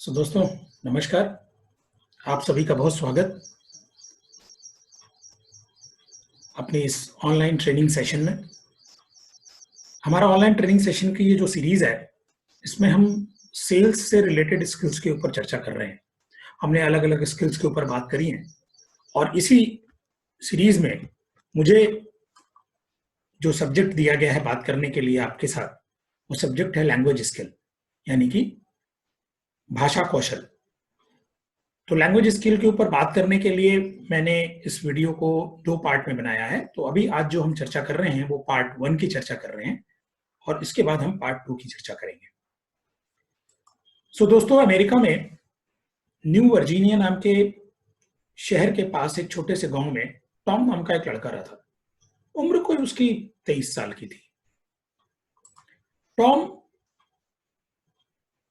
दोस्तों नमस्कार। आप सभी का बहुत स्वागत अपने इस ऑनलाइन ट्रेनिंग सेशन में। हमारा ऑनलाइन ट्रेनिंग सेशन की ये जो सीरीज है, इसमें हम सेल्स से रिलेटेड स्किल्स के ऊपर चर्चा कर रहे हैं। हमने अलग अलग स्किल्स के ऊपर बात करी है और इसी सीरीज में मुझे जो सब्जेक्ट दिया गया है बात करने के लिए आपके साथ, वो सब्जेक्ट है लैंग्वेज स्किल, यानी कि भाषा कौशल। तो लैंग्वेज स्किल के ऊपर बात करने के लिए मैंने इस वीडियो को 2 पार्ट में बनाया है। तो अभी आज जो हम चर्चा कर रहे हैं वो पार्ट 1 की चर्चा कर रहे हैं और इसके बाद हम पार्ट 2 की चर्चा करेंगे। दोस्तों, अमेरिका में न्यू वर्जीनिया नाम के शहर के पास एक छोटे से गांव में टॉम नाम का एक लड़का रहता था। उम्र कोई उसकी 23 साल की थी। टॉम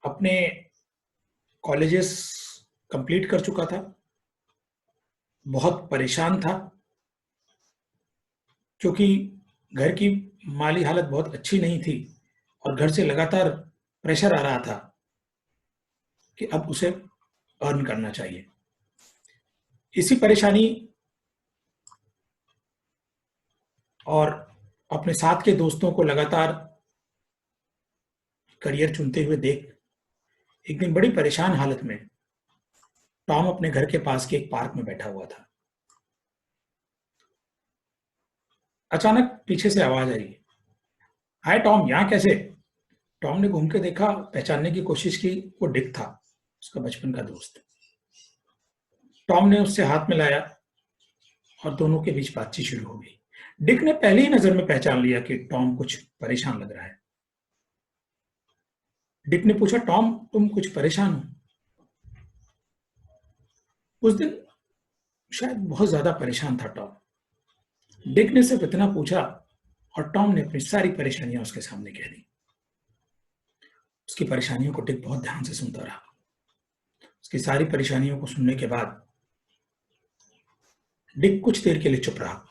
अपने कॉलेजेस कंप्लीट कर चुका था, बहुत परेशान था क्योंकि घर की माली हालत बहुत अच्छी नहीं थी और घर से लगातार प्रेशर आ रहा था कि अब उसे अर्न करना चाहिए। इसी परेशानी और अपने साथ के दोस्तों को लगातार करियर चुनते हुए देख एक दिन बड़ी परेशान हालत में टॉम अपने घर के पास के एक पार्क में बैठा हुआ था। अचानक पीछे से आवाज आई, हाय टॉम, यहां कैसे? टॉम ने घूम के देखा, पहचानने की कोशिश की। वो डिक था, उसका बचपन का दोस्त। टॉम ने उससे हाथ मिलाया और दोनों के बीच बातचीत शुरू हो गई। डिक ने पहले ही नजर में पहचान लिया कि टॉम कुछ परेशान लग रहा है। डिक ने पूछा, टॉम तुम कुछ परेशान हो? उस दिन शायद बहुत ज्यादा परेशान था टॉम। डिक ने सिर्फ इतना पूछा और टॉम ने अपनी सारी परेशानियां उसके सामने कह दी। उसकी परेशानियों को डिक बहुत ध्यान से सुनता रहा। उसकी सारी परेशानियों को सुनने के बाद डिक कुछ देर के लिए चुप रहा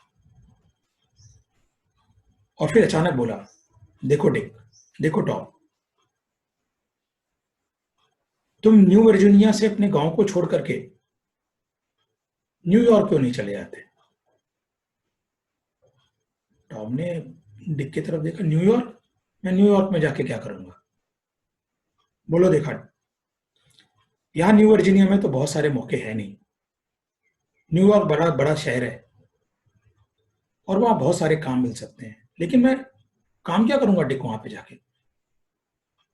और फिर अचानक बोला, देखो डिक, देखो टॉम, तुम न्यू वर्जीनिया से अपने गांव को छोड़ करके न्यूयॉर्क क्यों नहीं चले जाते? टॉम ने डिक की तरफ देखा। न्यूयॉर्क? मैं न्यूयॉर्क में जाके क्या करूंगा? बोलो देखा, यहां न्यू वर्जीनिया में तो बहुत सारे मौके हैं नहीं। न्यूयॉर्क बड़ा बड़ा शहर है और वहां बहुत सारे काम मिल सकते हैं, लेकिन मैं काम क्या करूंगा डिक वहां पे जाके?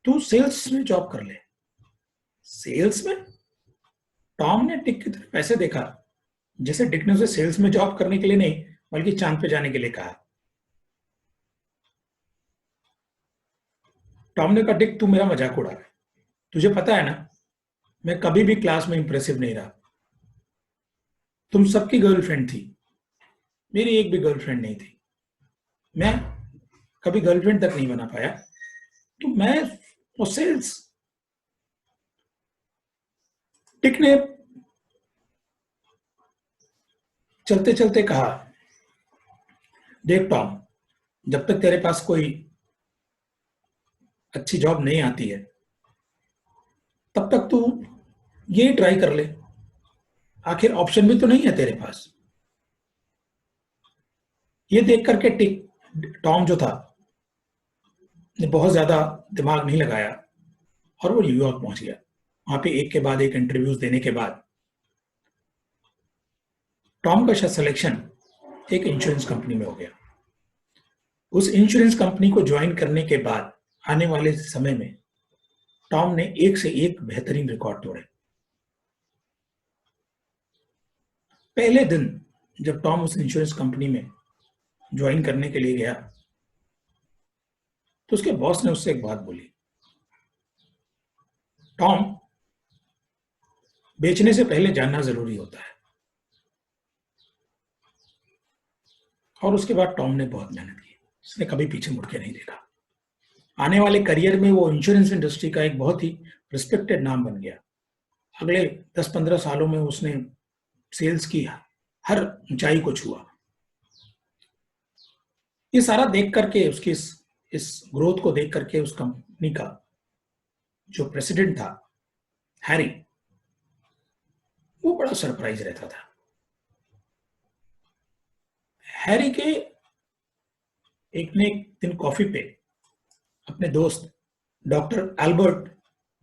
तू सेल्स में जॉब कर ले। सेल्स में? टॉम ने डिक की तरफ ऐसे देखा जैसे डिक ने उसे सेल्स में जॉब करने के लिए नहीं बल्कि चांद पे जाने के लिए कहा। टॉम ने कहा, डिक तू मेरा मजाक उड़ा रहा है। तुझे पता है ना, मैं कभी भी क्लास में इंप्रेसिव नहीं रहा। तुम सबकी गर्लफ्रेंड थी, मेरी एक भी गर्लफ्रेंड नहीं थी। मैं कभी गर्लफ्रेंड तक नहीं बना पाया, तो मैं वो सेल्स। डिक ने चलते चलते कहा, देख टॉम, जब तक तेरे पास कोई अच्छी जॉब नहीं आती है तब तक तू ये ट्राई कर ले। आखिर ऑप्शन भी तो नहीं है तेरे पास। ये देख करके टिक टॉम जो था ने बहुत ज्यादा दिमाग नहीं लगाया और वो न्यूयॉर्क पहुंच गया। वहां पे एक के बाद एक इंटरव्यूज देने के बाद टॉम का सिलेक्शन एक इंश्योरेंस कंपनी में हो गया। उस इंश्योरेंस कंपनी को ज्वाइन करने के बाद आने वाले समय में टॉम ने एक से एक बेहतरीन रिकॉर्ड तोड़े। पहले दिन जब टॉम उस इंश्योरेंस कंपनी में ज्वाइन करने के लिए गया तो उसके बॉस ने उससे एक बात बोली, टॉम, बेचने से पहले जानना जरूरी होता है। और उसके बाद टॉम ने बहुत मेहनत की। उसने कभी पीछे मुड़ के नहीं देखा। आने वाले करियर में वो इंश्योरेंस इंडस्ट्री का एक बहुत ही रिस्पेक्टेड नाम बन गया। अगले 10-15 सालों में उसने सेल्स की हर ऊंचाई को छुआ। ये सारा देख करके उसकी इस ग्रोथ को देख करके उस कंपनी का जो प्रेसिडेंट था हैरी, वो बड़ा सरप्राइज रहता था। हैरी के एक ने एक दिन कॉफी पे अपने दोस्त डॉक्टर एल्बर्ट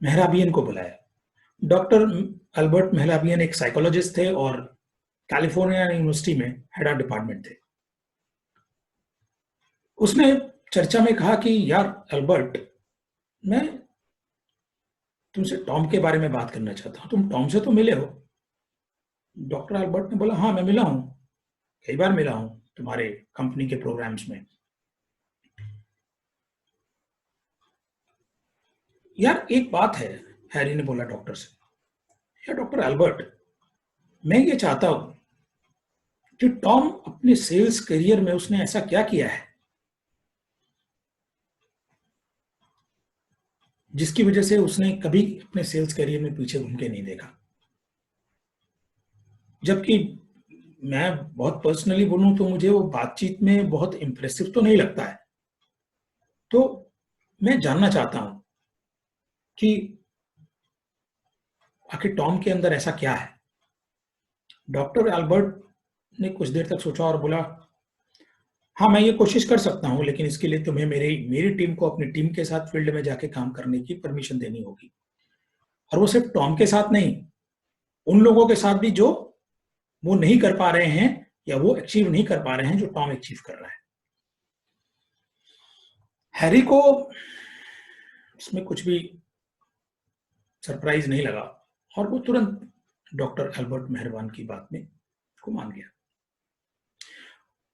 मेहराबियन को बुलाया। डॉक्टर एल्बर्ट मेहराबियन एक साइकोलॉजिस्ट थे और कैलिफोर्निया यूनिवर्सिटी में हेड ऑफ डिपार्टमेंट थे। उसने चर्चा में कहा कि यार एल्बर्ट, मैं तुमसे टॉम के बारे में बात करना चाहता हूं, तुम टॉम से तो मिले हो? डॉक्टर एल्बर्ट ने बोला, हाँ मैं मिला हूं, कई बार मिला हूं तुम्हारे कंपनी के प्रोग्राम्स में। यार एक बात है, हैरी ने बोला डॉक्टर से, यार डॉक्टर एल्बर्ट, मैं ये चाहता हूं कि टॉम अपने सेल्स करियर में उसने ऐसा क्या किया है जिसकी वजह से उसने कभी अपने सेल्स करियर में पीछे घूम के नहीं देखा। जबकि मैं बहुत पर्सनली बोलूं तो मुझे वो बातचीत में बहुत इंप्रेसिव तो नहीं लगता है। तो मैं जानना चाहता हूं कि आखिर टॉम के अंदर ऐसा क्या है। डॉक्टर एल्बर्ट ने कुछ देर तक सोचा और बोला, हाँ मैं ये कोशिश कर सकता हूँ, लेकिन इसके लिए तुम्हें मेरी टीम को अपनी टीम के साथ फील्ड में जाके काम करने की परमिशन देनी होगी। और वो सिर्फ टॉम के साथ नहीं, उन लोगों के साथ भी जो वो नहीं कर पा रहे हैं या वो अचीव नहीं कर पा रहे हैं जो टॉम अचीव कर रहा है। हैरी को इसमें कुछ भी सरप्राइज नहीं लगा और वो तुरंत डॉक्टर एल्बर्ट मेहरबान की बात में को मान गया।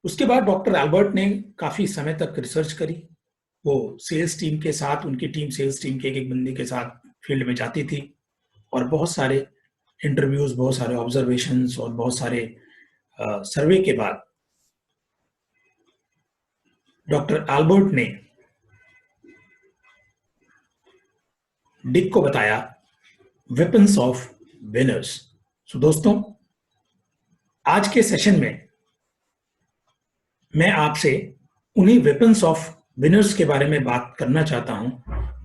उसके बाद डॉक्टर एल्बर्ट ने काफी समय तक रिसर्च करी। वो सेल्स टीम के साथ, उनकी टीम सेल्स टीम के एक बंदे के साथ फील्ड में जाती थी और बहुत सारे इंटरव्यूज, बहुत सारे ऑब्जर्वेशंस और बहुत सारे सर्वे के बाद डॉक्टर एल्बर्ट ने डिक को बताया वेपन्स ऑफ विनर्स। सो दोस्तों, आज के सेशन में मैं आपसे उन्हीं वेपन्स ऑफ विनर्स के बारे में बात करना चाहता हूं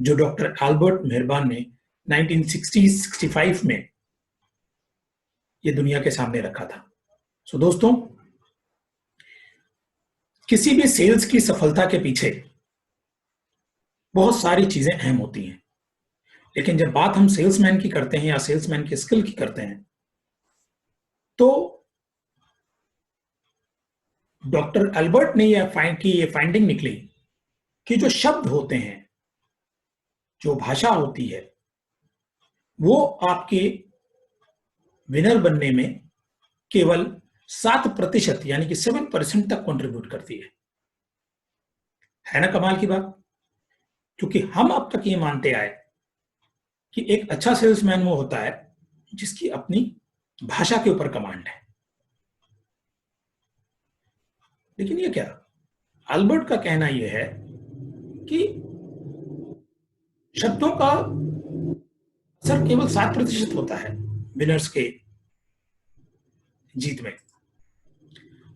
जो डॉक्टर एल्बर्ट मेहरबान ने 1960-65 में ये दुनिया के सामने रखा था। सो दोस्तों, किसी भी सेल्स की सफलता के पीछे बहुत सारी चीजें अहम होती हैं, लेकिन जब बात हम सेल्समैन की करते हैं या सेल्समैन के स्किल की करते हैं तो डॉक्टर एल्बर्ट ने ये फाइंडिंग निकली कि जो शब्द होते हैं, जो भाषा होती है, वो आपके विनर बनने में केवल 7% यानी कि 7% तक कंट्रीब्यूट करती है ना कमाल की बात। क्योंकि हम अब तक ये मानते आए कि एक अच्छा सेल्समैन वो होता है जिसकी अपनी भाषा के ऊपर कमांड है। लेकिन ये क्या, एल्बर्ट का कहना यह है कि शब्दों का असर केवल 7% होता है विनर्स के जीत में।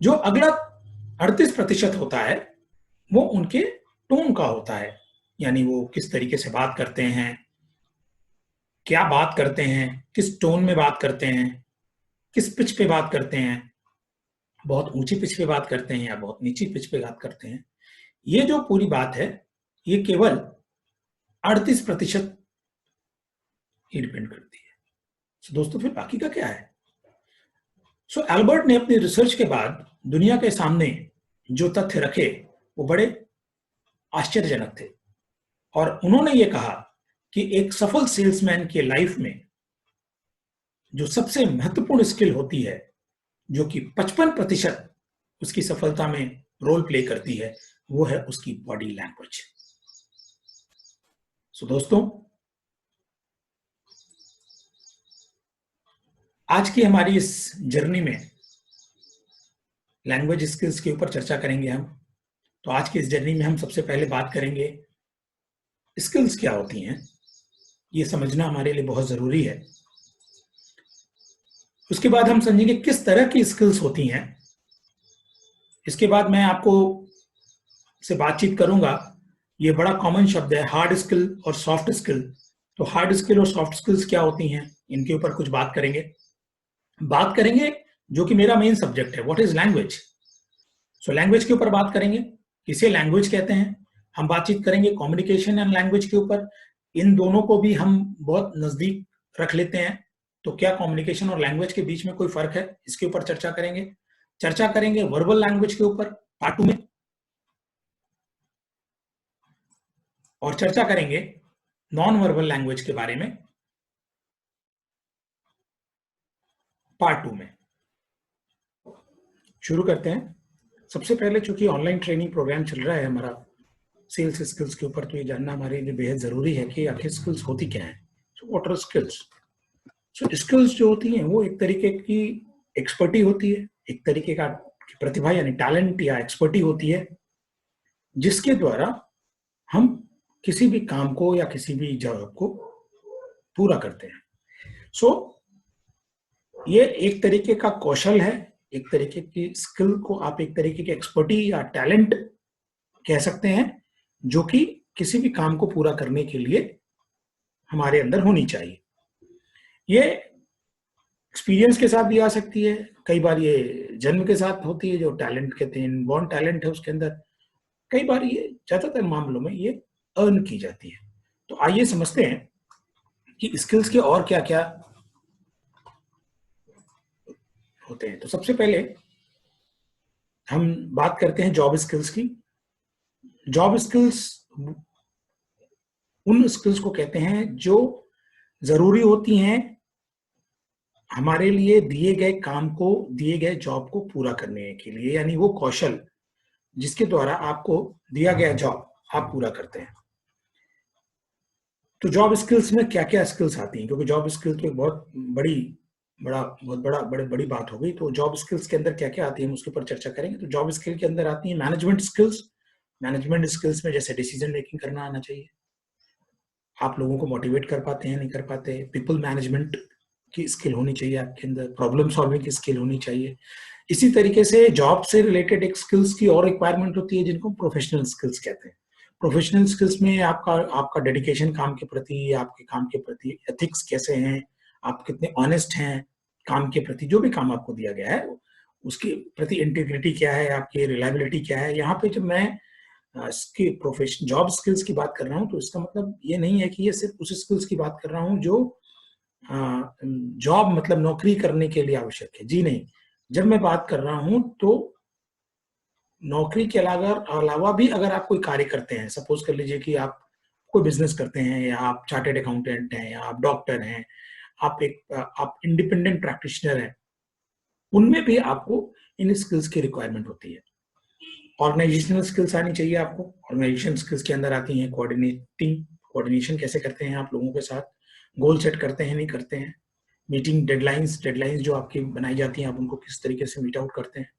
जो अगला 38% होता है वो उनके टोन का होता है, यानी वो किस तरीके से बात करते हैं, क्या बात करते हैं, किस टोन में बात करते हैं, किस पिच पे बात करते हैं, बहुत ऊंची पिच पे बात करते हैं या बहुत नीची पिच पे बात करते हैं। ये जो पूरी बात है ये केवल 38% ही डिपेंड करती है। तो दोस्तों फिर बाकी का क्या है? सो एल्बर्ट ने अपनी रिसर्च के बाद दुनिया के सामने जो तथ्य रखे वो बड़े आश्चर्यजनक थे और उन्होंने ये कहा कि एक सफल सेल्समैन के लाइफ में जो सबसे महत्वपूर्ण स्किल होती है, जो कि 55% उसकी सफलता में रोल प्ले करती है, वो है उसकी बॉडी लैंग्वेज। सो दोस्तों, आज की हमारी इस जर्नी में लैंग्वेज स्किल्स के ऊपर चर्चा करेंगे हम। तो आज की इस जर्नी में हम सबसे पहले बात करेंगे स्किल्स क्या होती हैं, ये समझना हमारे लिए बहुत जरूरी है। उसके बाद हम समझेंगे किस तरह की स्किल्स होती हैं। इसके बाद मैं आपको से बातचीत करूंगा, ये बड़ा कॉमन शब्द है हार्ड स्किल और सॉफ्ट स्किल, तो हार्ड स्किल और सॉफ्ट स्किल्स क्या होती हैं, इनके ऊपर कुछ बात करेंगे जो कि मेरा मेन सब्जेक्ट है, what is language. So language के ऊपर बात करेंगे, किसे लैंग्वेज कहते हैं। हम बातचीत करेंगे कम्युनिकेशन एंड लैंग्वेज के ऊपर, इन दोनों को भी हम बहुत नजदीक रख लेते हैं। तो क्या कम्युनिकेशन और लैंग्वेज के बीच में कोई फर्क है, इसके ऊपर चर्चा करेंगे वर्बल लैंग्वेज के ऊपर पार्ट 2 में, और चर्चा करेंगे नॉन वर्बल लैंग्वेज के बारे में पार्ट 2 में। शुरू करते हैं। सबसे पहले चूंकि ऑनलाइन ट्रेनिंग प्रोग्राम चल रहा है हमारा सेल्स स्किल्स के ऊपर, तो ये जानना हमारे लिए बेहद जरूरी है कि आखिर स्किल्स होती क्या है। So what are skills. So skills जो होती हैं वो एक तरीके की एक्सपर्टी होती है, एक तरीके का प्रतिभा यानी टैलेंट या एक्सपर्टी होती है, जिसके द्वारा हम किसी भी काम को या किसी भी जॉब को पूरा करते हैं। सो ये एक तरीके का कौशल है, एक तरीके की स्किल को आप एक तरीके की एक्सपर्टी या टैलेंट कह सकते हैं, जो कि किसी भी काम को पूरा करने के लिए हमारे अंदर होनी चाहिए। ये एक्सपीरियंस के साथ भी आ सकती है, कई बार ये जन्म के साथ होती है, जो टैलेंट कहते हैं बॉर्न टैलेंट है उसके अंदर, कई बार ये ज्यादातर मामलों में ये अर्न की जाती है। तो आइए समझते हैं कि स्किल्स के और क्या क्या होते हैं। तो सबसे पहले हम बात करते हैं जॉब स्किल्स की। जॉब स्किल्स उन स्किल्स को कहते हैं जो जरूरी होती हैं हमारे लिए दिए गए काम को, दिए गए जॉब को पूरा करने के लिए, यानी वो कौशल जिसके द्वारा आपको दिया गया जॉब आप पूरा करते हैं। तो जॉब स्किल्स में क्या क्या स्किल्स आती हैं, क्योंकि जॉब स्किल तो एक बहुत बड़ी बात हो गई। तो जॉब स्किल्स के अंदर क्या क्या आती है हम उसके ऊपर चर्चा करेंगे। तो जॉब स्किल के अंदर आती है मैनेजमेंट स्किल्स। मैनेजमेंट स्किल्स में जैसे डिसीजन मेकिंग करना आना चाहिए, आप लोगों को मोटिवेट कर पाते हैं नहीं कर पाते, पीपल मैनेजमेंट की स्किल होनी चाहिए आपके अंदर, प्रॉब्लम सॉल्विंग की स्किल होनी चाहिए। इसी तरीके से जॉब से रिलेटेड एक स्किल्स की और रिक्वायरमेंट होती है जिनको प्रोफेशनल स्किल्स कहते हैं। प्रोफेशनल स्किल्स में आपका आपका डेडिकेशन काम के प्रति, आपके काम के प्रति एथिक्स कैसे हैं, आप कितने ऑनेस्ट हैं काम के प्रति, जो भी काम आपको दिया गया है उसके प्रति इंटीग्रिटी क्या है, आपकी रिलायबिलिटी क्या है। यहाँ पे जब मैं इसकी प्रोफेशन जॉब स्किल्स की बात कर रहा हूँ तो इसका मतलब ये नहीं है कि ये सिर्फ उस स्किल्स की बात कर रहा हूँ जो जॉब मतलब नौकरी करने के लिए आवश्यक है, जी नहीं। जब मैं बात कर रहा हूं तो नौकरी के अलावा भी अगर आप कोई कार्य करते हैं, सपोज कर लीजिए कि आप कोई बिजनेस करते हैं, या आप चार्टेड अकाउंटेंट हैं, या आप डॉक्टर हैं, आप इंडिपेंडेंट प्रैक्टिशनर हैं, उनमें भी आपको इन स्किल्स की रिक्वायरमेंट होती है। ऑर्गेनाइजेशनल स्किल्स आनी चाहिए आपको। ऑर्गेनाइजेशन स्किल्स के अंदर आती हैं कोऑर्डिनेशन कैसे करते हैं आप लोगों के साथ, गोल सेट करते हैं नहीं करते हैं, मीटिंग डेडलाइंस जो आपकी बनाई जाती हैं आप उनको किस तरीके से मीट आउट करते हैं।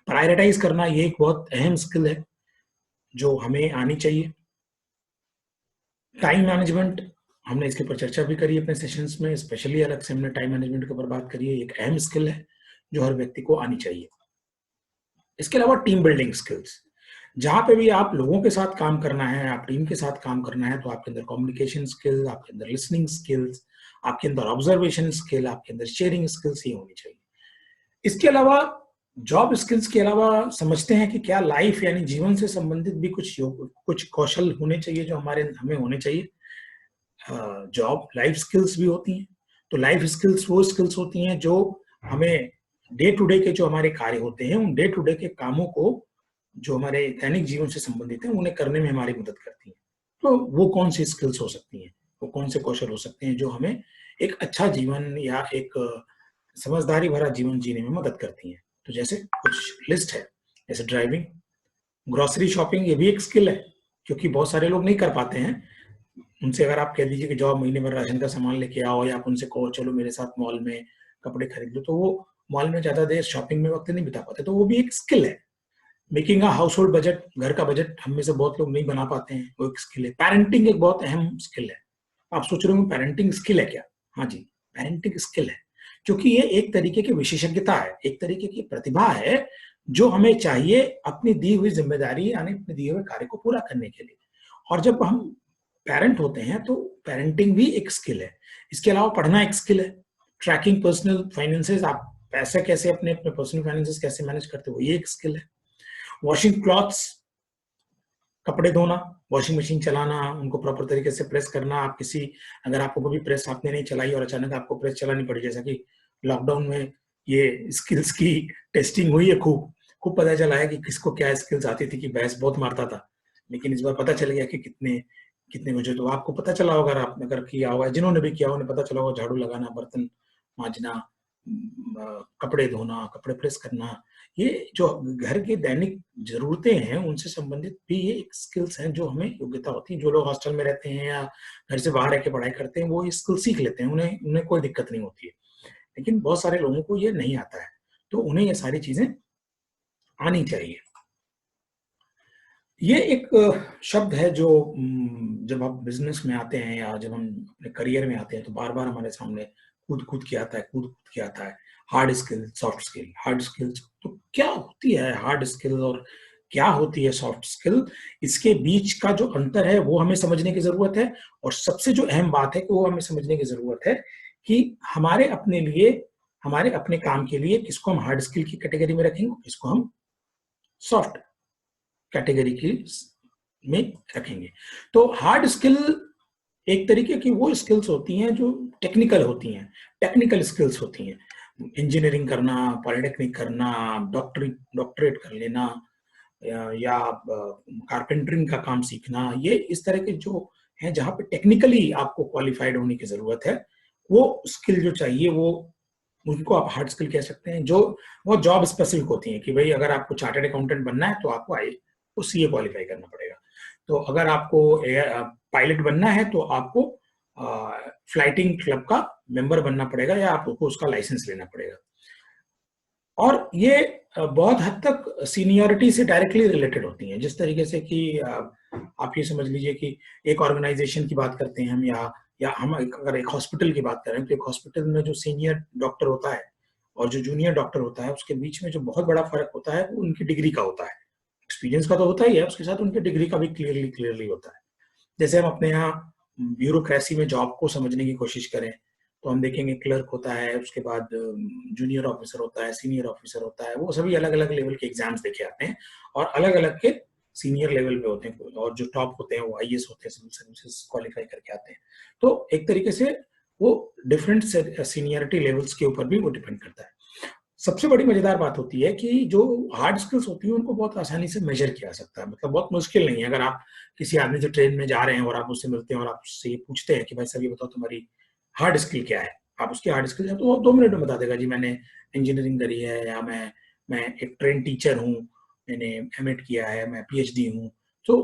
प्रायोरिटाइज करना ये एक बहुत अहम स्किल है जो हमें आनी चाहिए। टाइम मैनेजमेंट, हमने इसके ऊपर चर्चा भी करी अपने सेशंस में, स्पेशली अलग से हमने टाइम मैनेजमेंट के ऊपर बात करी है। एक अहम स्किल है जो हर व्यक्ति को आनी चाहिए। इसके अलावा टीम बिल्डिंग स्किल्स, जहां पे भी आप लोगों के साथ काम करना है, आप टीम के साथ काम करना है, तो आपके अंदर कम्युनिकेशन स्किल, आपके अंदर लिसनिंग स्किल्स, आपके अंदर ऑब्जर्वेशन स्किल, आपके अंदर शेयरिंग स्किल्स ये होनी चाहिए। इसके अलावा जॉब स्किल्स के अलावा समझते हैं कि क्या लाइफ यानी जीवन से संबंधित भी कुछ कौशल होने चाहिए जो हमें होने चाहिए। जॉब लाइफ स्किल्स भी होती हैं। तो लाइफ स्किल्स वो स्किल्स होती हैं जो हमें डे टू डे के जो हमारे कार्य होते हैं, उन डे टू डे के कामों को जो हमारे दैनिक जीवन से संबंधित है उन्हें करने में हमारी मदद करती हैं। तो वो कौन सी स्किल्स हो सकती हैं, वो कौन से कौशल हो सकते हैं जो हमें एक अच्छा जीवन या एक समझदारी भरा जीवन जीने में मदद करती हैं। तो जैसे कुछ लिस्ट है, जैसे ड्राइविंग, ग्रोसरी शॉपिंग, ये भी एक स्किल है क्योंकि बहुत सारे लोग नहीं कर पाते हैं। उनसे अगर आप कह दीजिए कि जाओ महीने भर राशन का सामान लेके आओ, या आप उनसे कहो चलो मेरे साथ मॉल में कपड़े खरीद लो, तो वो मॉल में ज्यादा देर शॉपिंग में वक्त नहीं बिता पाते, तो वो भी एक स्किल है। Making a house hold budget, घर का बजट हम में से बहुत लोग नहीं बना पाते हैं, वो एक स्किल है। पेरेंटिंग एक बहुत अहम स्किल है। आप सोच रहे हो पेरेंटिंग स्किल है क्या? हाँ जी, पेरेंटिंग स्किल है, क्योंकि ये एक तरीके की विशेषज्ञता है, एक तरीके की प्रतिभा है जो हमें चाहिए अपनी दी हुई जिम्मेदारी यानी अपने दिए हुए कार्य को पूरा करने के लिए। और जब हम पेरेंट होते हैं तो पेरेंटिंग भी एक स्किल है। इसके अलावा पढ़ना एक स्किल है। ट्रैकिंग पर्सनल फाइनेंसेस, आप पैसे कैसे अपने अपने पर्सनल फाइनेंसेस कैसे मैनेज करते हो, ये एक स्किल है। वॉशिंग क्लॉथ्स, कपड़े धोना, वॉशिंग मशीन चलाना, उनको प्रॉपर तरीके से प्रेस करना। आप किसी, अगर आपको कभी प्रेस आपने नहीं चलाई और अचानक आपको प्रेस चलानी पड़ी, जैसा कि लॉकडाउन में ये स्किल्स की टेस्टिंग हुई है, खूब खूब पता चला है कि किसको क्या स्किल्स आती थी, कि भैंस बहुत मारता था, लेकिन इस बार पता चल गया कि कितने कितने मुझे, तो आपको पता चला होगा, आपने अगर किया होगा, जिन्होंने भी किया उन्हें पता चला होगा, झाड़ू लगाना, बर्तन मांजना, कपड़े धोना, कपड़े प्रेस करना, ये जो घर की दैनिक जरूरतें हैं उनसे संबंधित भी ये एक स्किल्स हैं जो हमें योग्यता होती है। जो लोग हॉस्टल में रहते हैं या घर से बाहर रह के पढ़ाई करते हैं वो ये स्किल सीख लेते हैं, उन्हें उन्हें कोई दिक्कत नहीं होती है। लेकिन बहुत सारे लोगों को ये नहीं आता है, तो उन्हें ये सारी चीजें आनी चाहिए। ये एक शब्द है जो जब आप बिजनेस में आते हैं या जब हम अपने करियर में आते हैं तो बार बार हमारे सामने कूद कूद के आता है, कूद कूद के आता है। Hard skill, soft skill, hard skills, तो क्या होती है हार्ड स्किल और क्या होती है सॉफ्ट स्किल, इसके बीच का जो अंतर है वो हमें समझने की जरूरत है। और सबसे जो अहम बात है कि वो हमें समझने की जरूरत है कि हमारे अपने लिए, हमारे अपने काम के लिए किसको हम हार्ड स्किल की कैटेगरी में रखेंगे, किसको हम सॉफ्ट कैटेगरी की में रखेंगे। तो हार्ड स्किल एक तरीके की वो स्किल्स होती हैं जो टेक्निकल होती हैं, टेक्निकल स्किल्स होती हैं। इंजीनियरिंग करना, पॉलिटेक्निक करना, डॉक्टरेट कर लेना, या कारपेंटरिंग का काम सीखना, ये इस तरह के जो हैं जहाँ पे टेक्निकली आपको क्वालिफाइड होने की जरूरत है, वो स्किल जो चाहिए वो, उनको आप हार्ड स्किल कह सकते हैं। जो वो जॉब स्पेसिफिक होती हैं कि भाई अगर आपको चार्टर्ड अकाउंटेंट बनना है तो आपको तो सीए क्वालिफाई करना पड़ेगा। तो अगर आपको पायलट बनना है तो आपको फ्लाइटिंग क्लब का मेंबर बनना पड़ेगा या आपको उसका लाइसेंस लेना पड़ेगा। और ये बहुत हद तक सीनियरिटी से डायरेक्टली रिलेटेड होती हैं। जिस तरीके से कि आप ये समझ लीजिए कि एक ऑर्गेनाइजेशन की बात करते हैं हम, या हम अगर एक हॉस्पिटल की बात करें तो एक हॉस्पिटल में जो सीनियर डॉक्टर होता है और जो जूनियर डॉक्टर होता है उसके बीच में जो बहुत बड़ा फर्क होता है वो उनकी डिग्री का होता है। एक्सपीरियंस का तो होता ही है, उसके साथ उनकी डिग्री का भी क्लियरली होता है। जैसे हम अपने यहाँ ब्यूरोक्रेसी में जॉब को समझने की कोशिश करें तो हम देखेंगे क्लर्क होता है, उसके बाद जूनियर ऑफिसर होता है, सीनियर ऑफिसर होता है, वो सभी अलग अलग लेवल के एग्जाम्स देखे आते हैं और अलग अलग के सीनियर लेवल पे होते हैं, और जो टॉप होते हैं वो आईएएस होते हैं, सिविल सर्विसेज क्वालिफाई करके आते हैं। तो एक तरीके से वो डिफरेंट सीनियरिटी लेवल्स के ऊपर भी वो डिपेंड करता है। सबसे बड़ी मजेदार बात होती है कि जो हार्ड स्किल्स होती है उनको बहुत आसानी से मेजर किया जा सकता है, मतलब बहुत मुश्किल नहीं है। अगर आप किसी आदमी से ट्रेन में जा रहे हैं और आप उससे मिलते हैं और आप उससे ये पूछते हैं कि भाई सर ये बताओ तुम्हारी हार्ड स्किल क्या है, आप उसकी हार्ड स्किल है तो वो 2 मिनट में बता देगा, जी मैंने इंजीनियरिंग करी है, या मैं एक ट्रेन टीचर हूँ, मैंने एमएड किया है, मैं पीएचडी हूँ। तो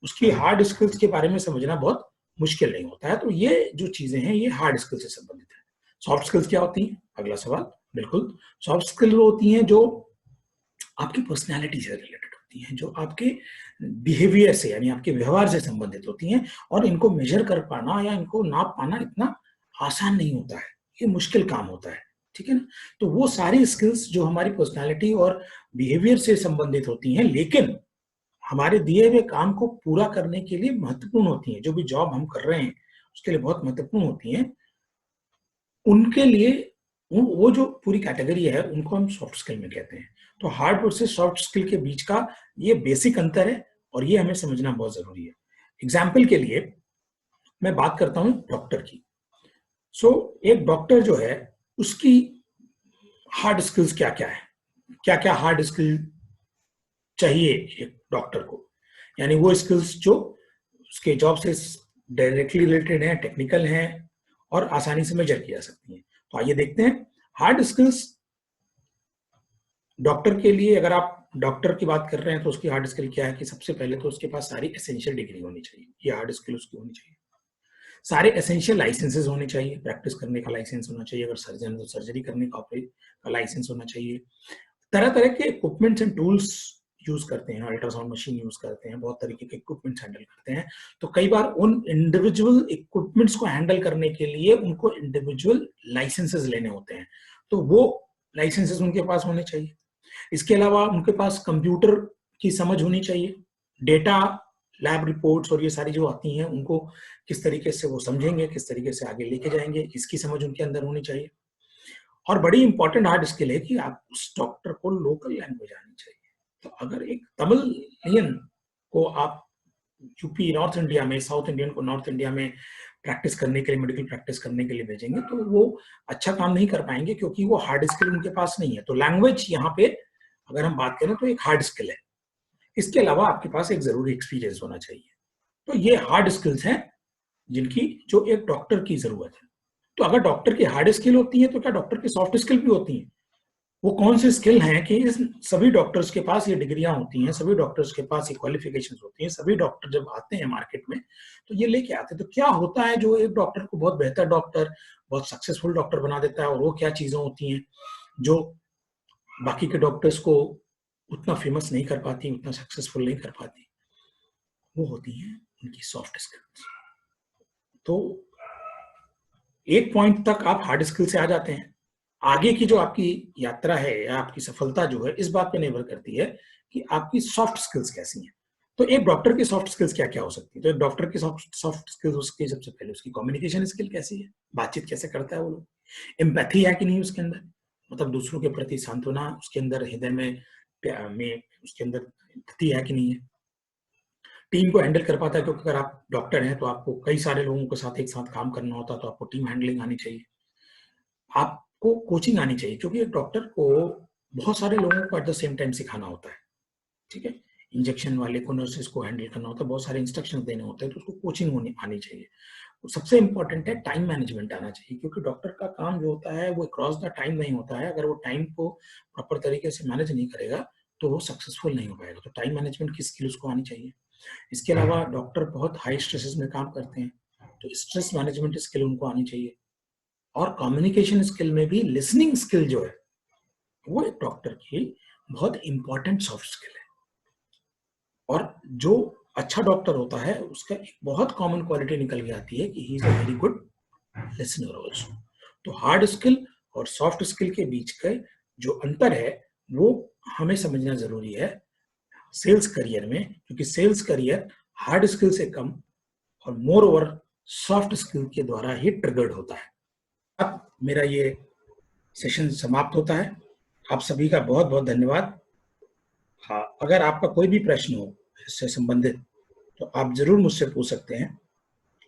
उसकी हार्ड स्किल्स के बारे में समझना बहुत मुश्किल नहीं होता है। तो ये जो चीजें हैं ये हार्ड स्किल से संबंधित है। सॉफ्ट स्किल्स क्या होती हैं, अगला सवाल। बिल्कुल, सॉफ्ट स्किल होती हैं जो आपकी पर्सनैलिटी से रिलेटेड होती हैं, जो आपके बिहेवियर से यानी आपके व्यवहार से संबंधित होती हैं, और इनको मेजर कर पाना या इनको नाप पाना इतना आसान नहीं होता है, ये मुश्किल काम होता है। ठीक है ना? तो वो सारी स्किल्स जो हमारी पर्सनैलिटी और बिहेवियर से संबंधित होती हैं, लेकिन हमारे दिए हुए काम को पूरा करने के लिए महत्वपूर्ण होती हैं, जो भी जॉब हम कर रहे हैं उसके लिए बहुत महत्वपूर्ण होती हैं, उनके लिए वो जो पूरी कैटेगरी है उनको हम सॉफ्ट स्किल में कहते हैं। तो हार्ड वर्सेस सॉफ्ट स्किल के बीच का ये बेसिक अंतर है और ये हमें समझना बहुत जरूरी है। एग्जाम्पल के लिए मैं बात करता हूं डॉक्टर की। एक डॉक्टर जो है उसकी हार्ड स्किल्स क्या क्या है, क्या क्या हार्ड स्किल चाहिए एक डॉक्टर को, यानी वो स्किल्स जो उसके जॉब से डायरेक्टली रिलेटेड हैं, टेक्निकल हैं और आसानी से मेजर की जा सकती हैं। तो आइए देखते हैं हार्ड स्किल्स डॉक्टर के लिए। अगर आप डॉक्टर की बात कर रहे हैं तो उसकी हार्ड स्किल क्या है कि सबसे पहले तो उसके पास सारी एसेंशियल डिग्री होनी चाहिए, ये हार्ड स्किल उसकी होनी चाहिए। सारे एसेंशियल लाइसेंसेस होने चाहिए, प्रैक्टिस करने का लाइसेंस होना चाहिए, अगर सर्जन तो सर्जरी करने का लाइसेंस होना चाहिए। तरह तरह के इक्विपमेंट्स एंड टूल्स यूज करते हैं, अल्ट्रासाउंड मशीन यूज करते हैं, बहुत तरीके के इक्विपमेंट्स हैंडल करते हैं। तो कई बार उन इंडिविजुअल इक्विपमेंट्स को हैंडल करने के लिए उनको इंडिविजुअल लाइसेंसेस लेने होते हैं, तो वो लाइसेंसेस उनके पास होने चाहिए। इसके अलावा उनके पास कंप्यूटर की समझ होनी चाहिए, डेटा लैब रिपोर्ट्स और ये सारी जो आती हैं उनको किस तरीके से वो समझेंगे, किस तरीके से आगे लेके जाएंगे, इसकी समझ उनके अंदर होनी चाहिए। और बड़ी इंपॉर्टेंट हार्ड स्किल है कि आप उस डॉक्टर को लोकल लैंग्वेज आनी चाहिए। तो अगर एक तमिलियन को आप यूपी नॉर्थ इंडिया में, साउथ इंडियन को नॉर्थ इंडिया में प्रैक्टिस करने के लिए, मेडिकल प्रैक्टिस करने के लिए भेजेंगे तो वो अच्छा काम नहीं कर पाएंगे, क्योंकि वो हार्ड स्किल उनके पास नहीं है। तो लैंग्वेज यहाँ पे अगर हम बात करें तो एक हार्ड स्किल है। इसके अलावा आपके पास एक जरूरी एक्सपीरियंस होना चाहिए। तो ये हार्ड स्किल्स हैं जिनकी जो एक डॉक्टर की जरूरत है। तो अगर डॉक्टर की हार्ड स्किल होती है तो क्या डॉक्टर की सॉफ्ट स्किल भी होती है? वो कौन सी स्किल हैं कि इस सभी डॉक्टर्स के पास ये डिग्रियां होती हैं, सभी डॉक्टर्स के पास ये क्वालिफिकेशंस होती हैं, सभी डॉक्टर जब आते हैं मार्केट में तो ये लेके आते हैं। तो क्या होता है जो एक डॉक्टर को बहुत बेहतर डॉक्टर, बहुत सक्सेसफुल डॉक्टर बना देता है, और वो क्या चीजें होती हैं जो बाकी के डॉक्टर्स को उतना फेमस नहीं कर पाती, उतना सक्सेसफुल नहीं कर पाती? वो होती हैं उनकी सॉफ्ट स्किल्स। तो एक पॉइंट तक आप हार्ड स्किल से आ जाते हैं। आगे की जो आपकी यात्रा है या आपकी सफलता जो है इस बात पे निर्भर करती है कि आपकी सॉफ्ट स्किल्स कैसी हैं। तो एक डॉक्टर की सॉफ्ट स्किल्स क्या क्या हो सकती है? तो एक डॉक्टर की सॉफ्ट स्किल्स उसकी सबसे पहले उसकी कम्युनिकेशन स्किल कैसी है, बातचीत कैसे करता है वो लोग, एम्पैथी है कि नहीं उसके अंदर, मतलब दूसरों के प्रति सांत्वना उसके अंदर, हृदय में उसके अंदर एम्पैथी है कि नहीं है, टीम को हैंडल कर पाता है, क्योंकि अगर आप डॉक्टर हैं तो आपको कई सारे लोगों के साथ एक साथ काम करना होता है, तो आपको टीम हैंडलिंग आनी चाहिए, आपको कोचिंग आनी चाहिए, क्योंकि एक डॉक्टर को बहुत सारे लोगों को एट द सेम टाइम सिखाना होता है। ठीक है, इंजेक्शन वाले को, नर्सेस को हैंडल करना होता है, बहुत सारे इंस्ट्रक्शंस देने होते हैं, तो उसको कोचिंग होनी आनी चाहिए। तो सबसे इंपॉर्टेंट है टाइम मैनेजमेंट आना चाहिए, क्योंकि डॉक्टर का काम जो होता है वो क्रॉस द टाइम नहीं होता है। अगर वो टाइम को प्रॉपर तरीके से मैनेज नहीं करेगा तो वो सक्सेसफुल नहीं हो पाएगा। तो टाइम मैनेजमेंट की स्किल उसको आनी चाहिए। इसके अलावा डॉक्टर बहुत हाई स्ट्रेसेस में काम करते हैं, तो स्ट्रेस मैनेजमेंट स्किल उनको आनी चाहिए। और कम्युनिकेशन स्किल में भी लिसनिंग स्किल जो है वो एक डॉक्टर की बहुत इंपॉर्टेंट सॉफ्ट स्किल है। और जो अच्छा डॉक्टर होता है उसका एक बहुत कॉमन क्वालिटी निकल के आती है कि he is a very good listener also. तो हार्ड स्किल और सॉफ्ट स्किल के बीच का जो अंतर है वो हमें समझना जरूरी है सेल्स करियर में, क्योंकि सेल्स करियर हार्ड स्किल से कम और मोर ओवर सॉफ्ट स्किल के द्वारा ही ट्रिगर्ड होता है। अब मेरा ये सेशन समाप्त होता है। आप सभी का बहुत बहुत धन्यवाद। हाँ, अगर आपका कोई भी प्रश्न हो इससे संबंधित तो आप जरूर मुझसे पूछ सकते हैं।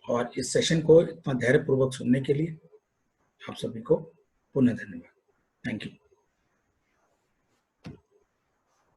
और इस सेशन को इतना धैर्यपूर्वक सुनने के लिए आप सभी को पुनः धन्यवाद। Thank you.